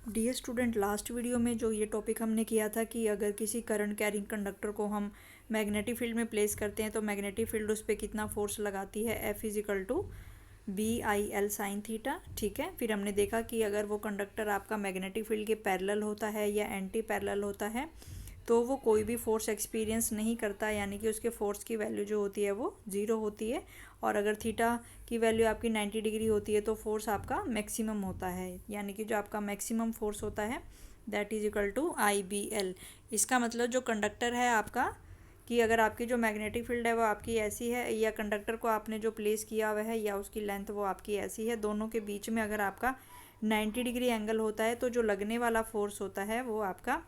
Dear student, last video में जो ये टॉपिक हमने किया था कि अगर किसी करंट कैरिंग कंडक्टर को हम मैग्नेटिक फील्ड में प्लेस करते हैं तो मैग्नेटिक फील्ड उस पर कितना फोर्स लगाती है, F is equal to BIL sine theta. ठीक है, फिर हमने देखा कि अगर वो कंडक्टर आपका मैग्नेटिक फील्ड के पैरेलल होता है या एंटी पैरेलल होता है तो वो कोई भी फोर्स एक्सपीरियंस नहीं करता, यानी कि उसके फोर्स की वैल्यू जो होती है वो ज़ीरो होती है। और अगर थीटा की वैल्यू आपकी 90 डिग्री होती है तो फोर्स आपका मैक्सिमम होता है, यानी कि जो आपका मैक्सिमम फोर्स होता है that is equal to IBL। इसका मतलब जो कंडक्टर है आपका, कि अगर आपकी जो मैग्नेटिक फील्ड है वो आपकी ऐसी है या कंडक्टर को आपने जो प्लेस किया हुआ है या उसकी लेंथ वो आपकी ऐसी है, दोनों के बीच में अगर आपका 90 डिग्री एंगल होता है तो जो लगने वाला फोर्स होता है वो आपका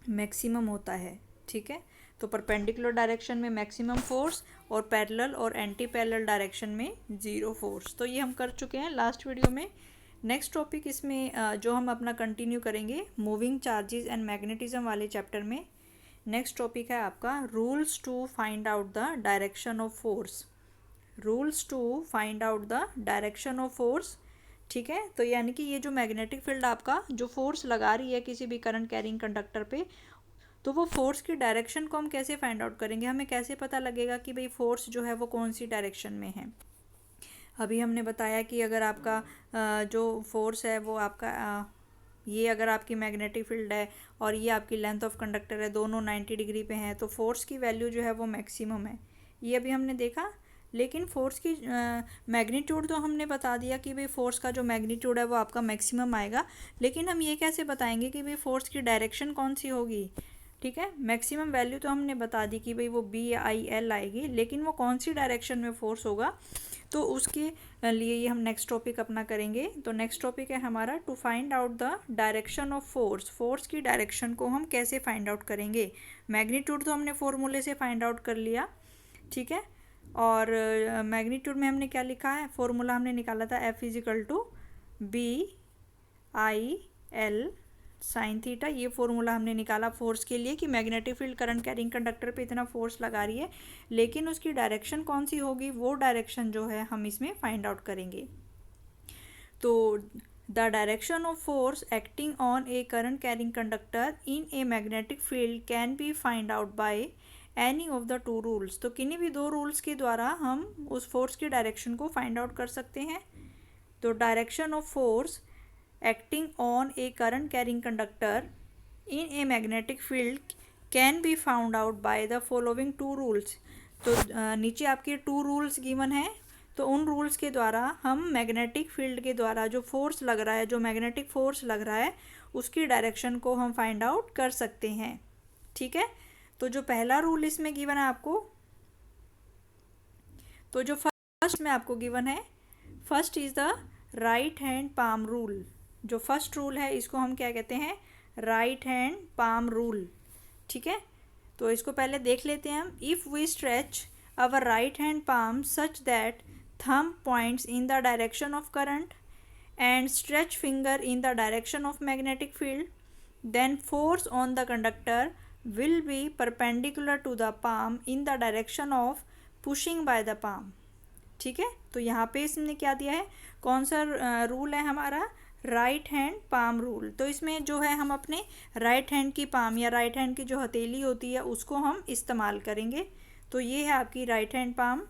मैक्सिमम होता है। ठीक है, तो परपेंडिकुलर डायरेक्शन में मैक्सिमम फोर्स और पैरेलल और एंटी पैरेलल डायरेक्शन में ज़ीरो फोर्स। तो ये हम कर चुके हैं लास्ट वीडियो में। नेक्स्ट टॉपिक इसमें जो हम अपना कंटिन्यू करेंगे मूविंग चार्जेस एंड मैग्नेटिज्म वाले चैप्टर में। नेक्स्ट टॉपिक है आपका rules to find out the direction of force. Rules to find out the direction of force. ठीक है, तो यानी कि ये जो मैग्नेटिक फील्ड आपका जो फोर्स लगा रही है किसी भी करंट कैरिंग कंडक्टर पे, तो वो फोर्स की डायरेक्शन को हम कैसे फाइंड आउट करेंगे, हमें कैसे पता लगेगा कि भाई फोर्स जो है वो कौन सी डायरेक्शन में है। अभी हमने बताया कि अगर आपका जो फोर्स है वो आपका ये अगर आपकी मैग्नेटिक फील्ड है और ये आपकी लेंथ ऑफ कंडक्टर है, दोनों 90 डिग्री पे हैं, तो फोर्स की वैल्यू जो है वो मैक्सिमम है, ये अभी हमने देखा। लेकिन फोर्स की मैग्नीट्यूड तो हमने बता दिया कि भाई फोर्स का जो मैग्नीट्यूड है वो आपका मैक्सिमम आएगा, लेकिन हम ये कैसे बताएंगे कि भाई फोर्स की डायरेक्शन कौन सी होगी। ठीक है, मैक्सिमम वैल्यू तो हमने बता दी कि भाई वो BIL आएगी, लेकिन वो कौन सी डायरेक्शन में फोर्स होगा तो उसके लिए ये हम नेक्स्ट टॉपिक अपना करेंगे। तो नेक्स्ट टॉपिक है हमारा to find out the direction of force. Force की डायरेक्शन को हम कैसे फाइंड आउट करेंगे। मैग्नीट्यूड तो हमने फॉर्मूले से फाइंड आउट कर लिया, ठीक है, और मैग्नीट्यूड में हमने क्या लिखा है, फॉर्मूला हमने निकाला था F is equal to BIL sine theta. ये फॉर्मूला हमने निकाला फोर्स के लिए कि magnetic field current carrying conductor पे इतना फोर्स लगा रही है, लेकिन उसकी डायरेक्शन कौन सी होगी, वो डायरेक्शन जो है हम इसमें फाइंड आउट करेंगे। तो the direction of force acting on A current carrying conductor in a magnetic field can be find out by any of the two rules. तो किन्हीं भी दो रूल्स के द्वारा हम उस फोर्स की डायरेक्शन को फाइंड आउट कर सकते हैं। तो direction of force acting on a current carrying conductor in a magnetic field can be found out by the following two rules। तो नीचे आपके टू रूल्स गिवन है, तो उन रूल्स के द्वारा हम मैग्नेटिक फील्ड के द्वारा जो फोर्स लग रहा है, जो मैग्नेटिक फोर्स लग रहा है उसकी डायरेक्शन को हम फाइंड आउट कर सकते हैं। ठीक है, तो जो पहला रूल इसमें गिवन है आपको, तो जो फर्स्ट में आपको गिवन है, first is the right hand palm rule. जो फर्स्ट रूल है इसको हम क्या कहते हैं, राइट हैंड पाम रूल। ठीक है, तो इसको पहले देख लेते हैं हम। If we stretch our right hand palm such that thumb points in the direction of current and stretch finger in the direction of magnetic field, then force on the conductor will be perpendicular to the palm in the direction of pushing by the palm. ठीक है, तो यहाँ पे इसने क्या दिया है, कौन सा रूल है हमारा, राइट हैंड पाम रूल। तो इसमें जो है हम अपने राइट हैंड की पाम या राइट हैंड की जो हथेली होती है उसको हम इस्तेमाल करेंगे। तो ये है आपकी राइट हैंड पाम,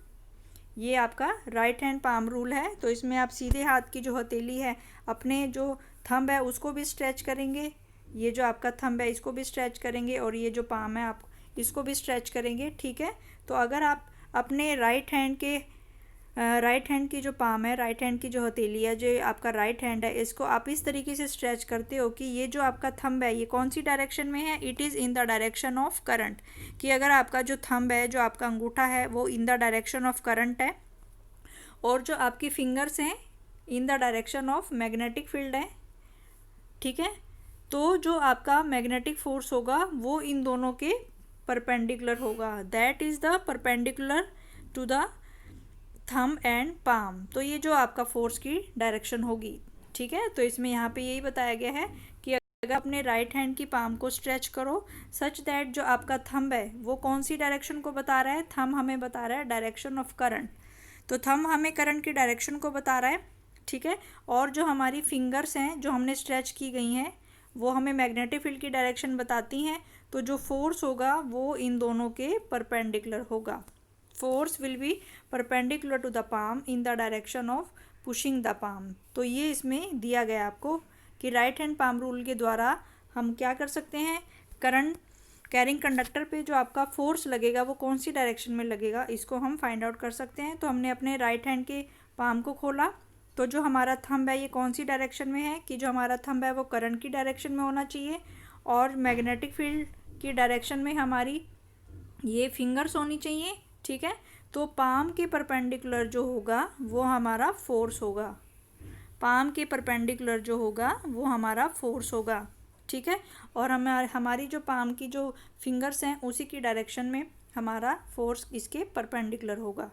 ये आपका राइट हैंड पाम रूल है। तो इसमें आप सीधे हाथ की जो हथेली है, अपने जो थंब है उसको भी स्ट्रेच करेंगे, ये जो आपका थंब है इसको भी स्ट्रेच करेंगे, और ये जो पाम है आप इसको भी स्ट्रेच करेंगे। ठीक है, तो अगर आप अपने राइट हैंड की जो पाम है, राइट हैंड की जो हथेली है, जो आपका राइट हैंड है, इसको आप इस तरीके से स्ट्रेच करते हो कि ये जो आपका थंब है ये कौन सी डायरेक्शन में है, it is in the direction of current. कि अगर आपका जो थंब है, जो आपका अंगूठा है, वो इन द डायरेक्शन ऑफ करंट है और जो आपकी फिंगर्स हैं इन the direction of magnetic field है। ठीक है, तो जो आपका मैग्नेटिक फोर्स होगा वो इन दोनों के परपेंडिकुलर होगा, that is the perpendicular to the thumb and palm. तो ये जो आपका फोर्स की डायरेक्शन होगी। ठीक है, तो इसमें यहाँ पे यही बताया गया है कि अगर अपने राइट हैंड की पाम को स्ट्रेच करो सच दैट जो आपका थंब है वो कौन सी डायरेक्शन को बता रहा है, थंब हमें बता रहा है डायरेक्शन ऑफ करंट। तो थंब हमें करंट की डायरेक्शन को बता रहा है। ठीक है। और जो हमारी फिंगर्स हैं जो हमने स्ट्रेच की गई हैं वो हमें मैग्नेटिक फील्ड की डायरेक्शन बताती हैं। तो जो फोर्स होगा वो इन दोनों के परपेंडिकुलर होगा। Force will be perpendicular to the palm in the direction of pushing the palm. तो ये इसमें दिया गया आपको कि राइट हैंड पाम रूल के द्वारा हम क्या कर सकते हैं, करंट कैरिंग कंडक्टर पे जो आपका फोर्स लगेगा वो कौन सी डायरेक्शन में लगेगा इसको हम फाइंड आउट कर सकते हैं। तो हमने अपने राइट हैंड के पाम को खोला, तो जो हमारा थंब है ये कौन सी डायरेक्शन में है कि जो हमारा थंब है वो करंट की डायरेक्शन में होना चाहिए, और मैग्नेटिक फील्ड की डायरेक्शन में हमारी ये फिंगर्स होनी चाहिए। ठीक है, तो पाम के परपेंडिकुलर जो होगा वो हमारा फोर्स होगा, पाम के परपेंडिकुलर जो होगा वो हमारा फोर्स होगा। ठीक है, और हमारी जो पाम की जो फिंगर्स हैं उसी की डायरेक्शन में हमारा फोर्स इसके परपेंडिकुलर होगा।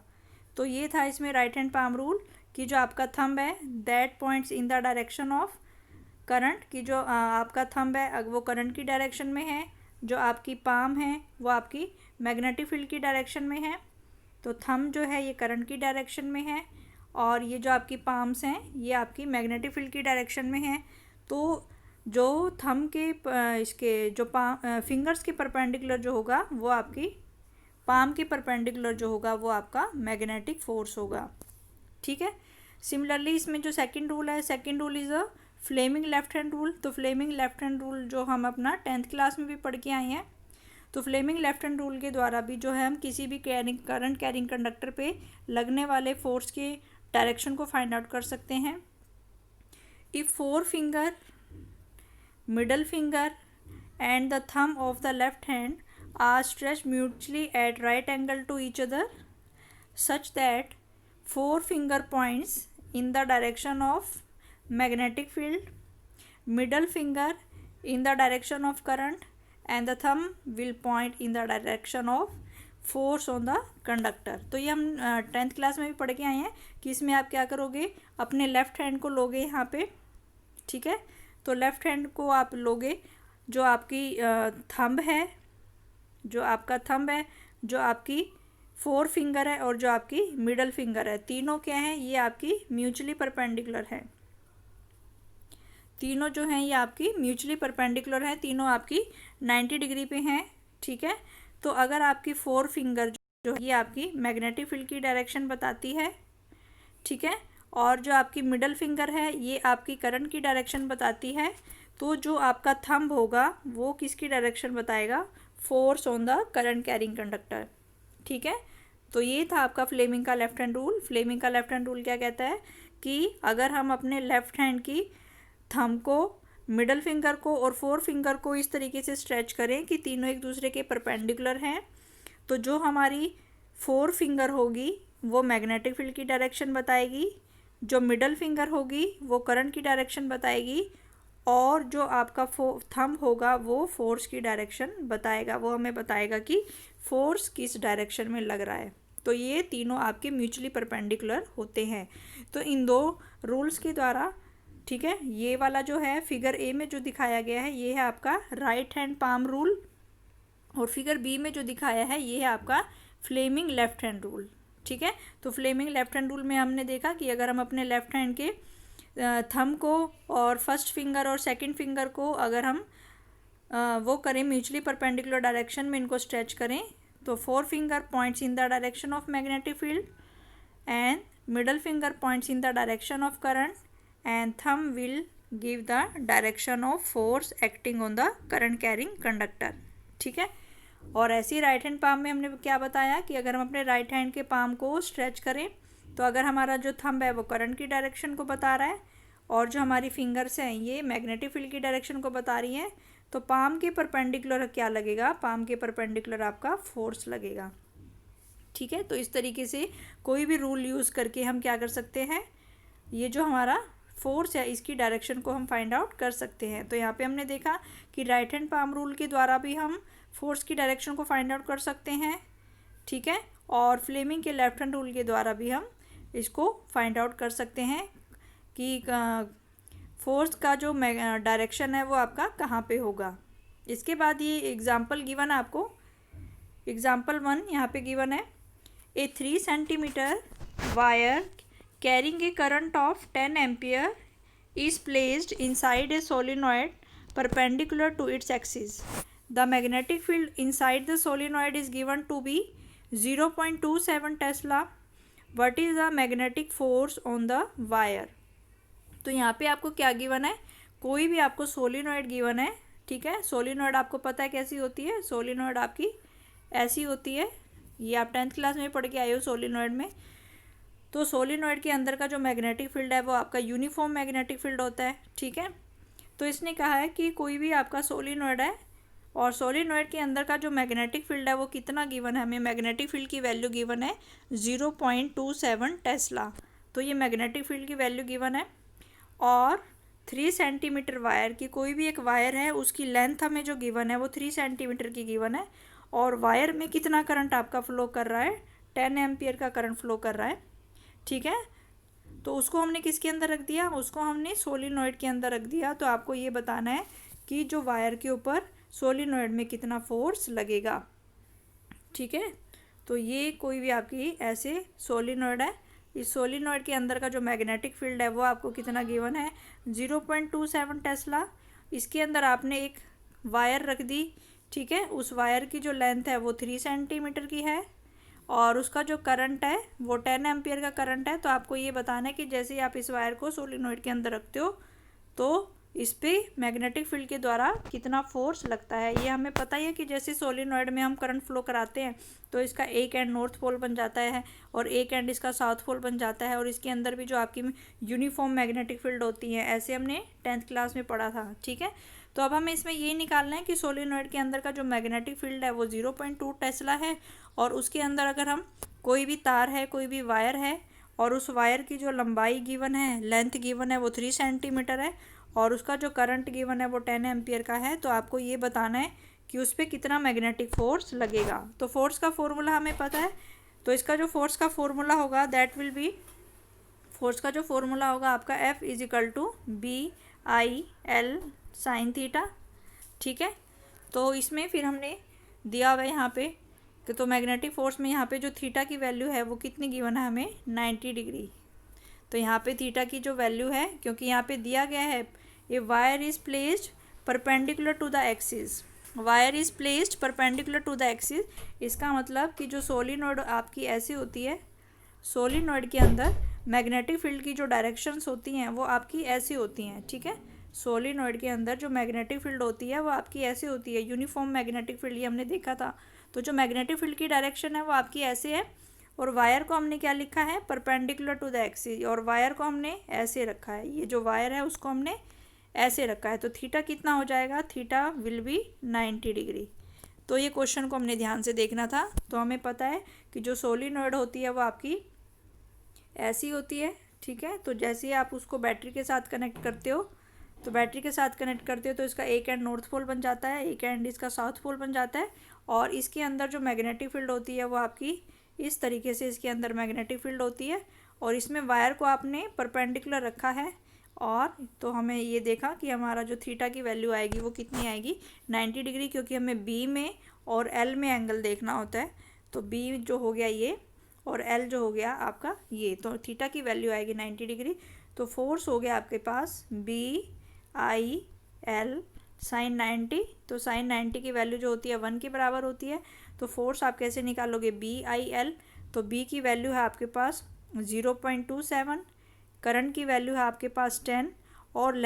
तो ये था इसमें राइट हैंड पाम रूल कि जो आपका थंब है that points in the direction of current, कि जो आपका थंब है वो करंट की डायरेक्शन में है, जो आपकी पाम है वो आपकी मैग्नेटिक फील्ड की डायरेक्शन में है। तो थंब जो है ये करंट की डायरेक्शन में है और ये जो आपकी पाम्स हैं ये आपकी मैग्नेटिक फील्ड की डायरेक्शन में है। तो जो थंब के इसके जो फिंगर्स के परपेंडिकुलर जो होगा वो आपकी पाम के परपेंडिकुलर जो होगा वो आपका मैग्नेटिक फोर्स होगा। ठीक है, सिमिलरली इसमें जो सेकंड रूल है, second rule is a Fleming left hand rule. तो फ्लेमिंग लेफ्ट हैंड रूल जो हम अपना 10th क्लास में भी पढ़ के आए हैं, तो फ्लेमिंग लेफ्ट हैंड रूल के द्वारा भी जो है हम किसी भी करंट कैरिंग कंडक्टर पे लगने वाले फोर्स के डायरेक्शन को फाइंड आउट कर सकते हैं। If four finger, middle finger and the thumb of the left hand are stretched mutually at right angle to each other such that four finger points in the direction of magnetic field, middle finger in the direction of current and the thumb will point in the direction of force on the conductor। तो ये हम 10th class में भी पढ़ के आए हैं कि इसमें आप क्या करोगे, अपने लेफ्ट हैंड को लोगे यहाँ पे। ठीक है, तो लेफ्ट हैंड को आप लोगे, जो आपकी थंब है, जो आपका थंब है, जो आपकी फोर फिंगर है और जो आपकी मिडल फिंगर है, तीनों क्या है, ये आपकी म्यूचुअली परपेंडिकुलर है। तीनों जो हैं ये आपकी म्यूचुअली परपेंडिकुलर है, तीनों आपकी 90 डिग्री पे हैं। ठीक है, तो अगर आपकी फोर फिंगर जो है ये आपकी मैग्नेटिक फील्ड की डायरेक्शन बताती है। ठीक है, और जो आपकी मिडल फिंगर है ये आपकी करंट की डायरेक्शन बताती है। तो जो आपका थंब होगा वो किसकी डायरेक्शन बताएगा, force on the current carrying conductor. ठीक है, तो ये था आपका फ्लेमिंग का लेफ्ट हैंड रूल। फ्लेमिंग का लेफ्ट हैंड रूल क्या कहता है कि अगर हम अपने लेफ्ट हैंड की थंब को, मिडल फिंगर को और फोर फिंगर को इस तरीके से स्ट्रेच करें कि तीनों एक दूसरे के परपेंडिकुलर हैं, तो जो हमारी फोर फिंगर होगी वो मैग्नेटिक फील्ड की डायरेक्शन बताएगी, जो मिडल फिंगर होगी वो करंट की डायरेक्शन बताएगी, और जो आपका थंब होगा वो फोर्स की डायरेक्शन बताएगा, वो हमें बताएगा कि फोर्स किस डायरेक्शन में लग रहा है। तो ये तीनों आपके म्यूचुअली परपेंडिकुलर होते हैं। तो इन दो रूल्स के द्वारा, ठीक है, ये वाला जो है फिगर ए में जो दिखाया गया है ये है आपका राइट हैंड पाम रूल, और फिगर बी में जो दिखाया है ये है आपका फ्लेमिंग लेफ्ट हैंड रूल। ठीक है, तो फ्लेमिंग लेफ्ट हैंड रूल में हमने देखा कि अगर हम अपने लेफ्ट हैंड के थंब को और फर्स्ट फिंगर और सेकंड फिंगर को अगर हम वो करें म्यूचुअली परपेंडिकुलर डायरेक्शन में, इनको स्ट्रेच करें, तो four finger points in the direction of magnetic field and middle finger points in the direction of current and thumb will give the direction of force acting on the current carrying conductor. ठीक है, और ऐसी right hand palm में हमने क्या बताया कि अगर हम अपने राइट हैंड के पाम को स्ट्रेच करें तो अगर हमारा जो थंब है वो करंट की डायरेक्शन को बता रहा है और जो हमारी फिंगर्स हैं ये मैग्नेटिक फील्ड की डायरेक्शन को बता रही हैं, तो पाम के परपेंडिकुलर क्या लगेगा, पाम के परपेंडिकुलर आपका फोर्स लगेगा। ठीक है, तो इस तरीके से कोई भी रूल यूज़ करके हम क्या कर सकते हैं, ये जो हमारा फोर्स है इसकी डायरेक्शन को हम फाइंड आउट कर सकते हैं। तो यहाँ पे हमने देखा कि राइट हैंड पाम रूल के द्वारा भी हम फोर्स की डायरेक्शन को फाइंड आउट कर सकते हैं। ठीक है, और फ्लेमिंग के लेफ्ट हैंड रूल के द्वारा भी हम इसको फाइंड आउट कर सकते हैं कि फोर्स का जो डायरेक्शन है वो आपका कहाँ पे होगा। इसके बाद ये एग्जाम्पल गिवन है आपको, एग्जाम्पल 1 यहाँ पे गिवन है, ए 3 centimetre wire carrying a current of 10 ampere is placed inside a solenoid perpendicular to its axis. The magnetic field inside the solenoid is given to be 0.27 Tesla. What is the magnetic force on the wire? तो यहाँ पे आपको क्या given है, कोई भी आपको solenoid given है, ठीक है। सोलिनॉइड आपको पता है कैसी होती है, सोलिनॉइड आपकी ऐसी होती है, ये आप 10th क्लास में पढ़ के आए हो सोलिनॉइड में। तो सोलिनॉइड के अंदर का जो मैग्नेटिक फील्ड है वो आपका यूनिफॉर्म मैग्नेटिक फील्ड होता है, ठीक है। तो इसने कहा है कि कोई भी आपका सोलिनॉइड है और सोलिनॉइड के अंदर का जो मैग्नेटिक फील्ड है वो कितना गिवन है, हमें मैग्नेटिक फील्ड की वैल्यू गिवन है 0.27 टेस्ला। तो ये मैग्नेटिक फील्ड की वैल्यू गिवन है। और 3 सेंटीमीटर वायर की, कोई भी एक वायर है उसकी लेंथ हमें जो गिवन है वो 3 सेंटीमीटर की गिवन है। और वायर में कितना करंट आपका फ्लो कर रहा है, 10 एम्पियर का करंट फ्लो कर रहा है, ठीक है। तो उसको हमने किसके अंदर रख दिया, उसको हमने सोलिनॉइड के अंदर रख दिया। तो आपको ये बताना है कि जो वायर के ऊपर सोलिनॉइड में कितना फोर्स लगेगा, ठीक है। तो ये कोई भी आपकी ऐसे सोलिनॉइड है, इस सोलिनॉइड के अंदर का जो मैग्नेटिक फील्ड है वो आपको कितना गिवन है 0.27 टेस्ला। इसके अंदर आपने एक वायर रख दी, ठीक है। उस वायर की जो लेंथ है वो 3 सेंटीमीटर की है और उसका जो करंट है वो 10 एम्पियर का करंट है। तो आपको ये बताना है कि जैसे ही आप इस वायर को सोलिनॉइड के अंदर रखते हो तो इस पे मैग्नेटिक फील्ड के द्वारा कितना फोर्स लगता है। ये हमें पता ही है कि जैसे सोलिनॉइड में हम करंट फ्लो कराते हैं तो इसका एक एंड नॉर्थ पोल बन जाता है और एक एंड इसका साउथ पोल बन जाता है और इसके अंदर भी जो आपकी यूनिफॉर्म मैग्नेटिक फील्ड होती है, ऐसे हमने 10th क्लास में पढ़ा था, ठीक है। तो अब हमें इसमें ये निकालना है कि सोलिनॉइड के अंदर का जो मैग्नेटिक फील्ड है वो 0.2 टेस्ला है और उसके अंदर अगर हम कोई भी तार है, कोई भी वायर है और उस वायर की जो लंबाई गिवन है, लेंथ गिवन है वो 3 सेंटीमीटर है और उसका जो करंट गिवन है वो 10 एम्पियर का है। तो आपको ये बताना है कि उस पर कितना मैग्नेटिक फोर्स लगेगा। तो फोर्स का फॉर्मूला हमें पता है, तो इसका जो फोर्स का फॉर्मूला होगा दैट विल बी, फोर्स का जो फॉर्मूला होगा आपका F = BI L sin theta, ठीक है। तो इसमें फिर हमने दिया हुआ है यहाँ पे कि तो मैग्नेटिक फोर्स में यहाँ पे जो थीटा की वैल्यू है वो कितनी गिवन है हमें 90 डिग्री। तो यहाँ पे थीटा की जो वैल्यू है, क्योंकि यहाँ पे दिया गया है a wire is placed perpendicular to the axis, wire is placed perpendicular to the axis, इसका मतलब कि जो सोलिनॉइड आपकी ऐसी होती है, सोलिनॉइड के अंदर मैग्नेटिक फील्ड की जो डायरेक्शंस होती हैं वो आपकी ऐसी होती हैं, ठीक है। सोलिनॉइड के अंदर जो मैग्नेटिक फील्ड होती है वो आपकी ऐसे होती है, यूनिफॉर्म मैग्नेटिक फील्ड, ये हमने देखा था। तो जो मैग्नेटिक फील्ड की डायरेक्शन है वो आपकी ऐसे है और वायर को हमने क्या लिखा है परपेंडिकुलर टू द एक्सिस और वायर को हमने ऐसे रखा है, ये जो वायर है उसको हमने ऐसे रखा है। तो थीटा कितना हो जाएगा, थीटा विल बी 90 डिग्री। तो ये क्वेश्चन को हमने ध्यान से देखना था। तो हमें पता है कि जो सोलिनॉइड होती है वो आपकी ऐसी होती है, ठीक है। तो जैसे ही आप उसको बैटरी के साथ कनेक्ट करते हो, तो बैटरी के साथ कनेक्ट करते हो तो इसका एक एंड नॉर्थ पोल बन जाता है, एक एंड इसका साउथ पोल बन जाता है और इसके अंदर जो मैग्नेटिक फील्ड होती है वो आपकी इस तरीके से इसके अंदर मैग्नेटिक फील्ड होती है और इसमें वायर को आपने परपेंडिकुलर रखा है। और तो हमें ये देखा कि हमारा जो थीटा की वैल्यू आएगी वो कितनी आएगी 90 डिग्री, क्योंकि हमें बी में और एल में एंगल देखना होता है। तो बी जो हो गया ये और एल जो हो गया आपका ये, तो थीटा की वैल्यू आएगी 90 डिग्री। तो फोर्स हो गया आपके पास BI L sin 90। तो sin 90 की वैल्यू जो होती है 1 के बराबर होती है। तो फोर्स आप कैसे निकालोगे BI L, तो B की वैल्यू है आपके पास 0.27, करंट की वैल्यू है आपके पास 10 और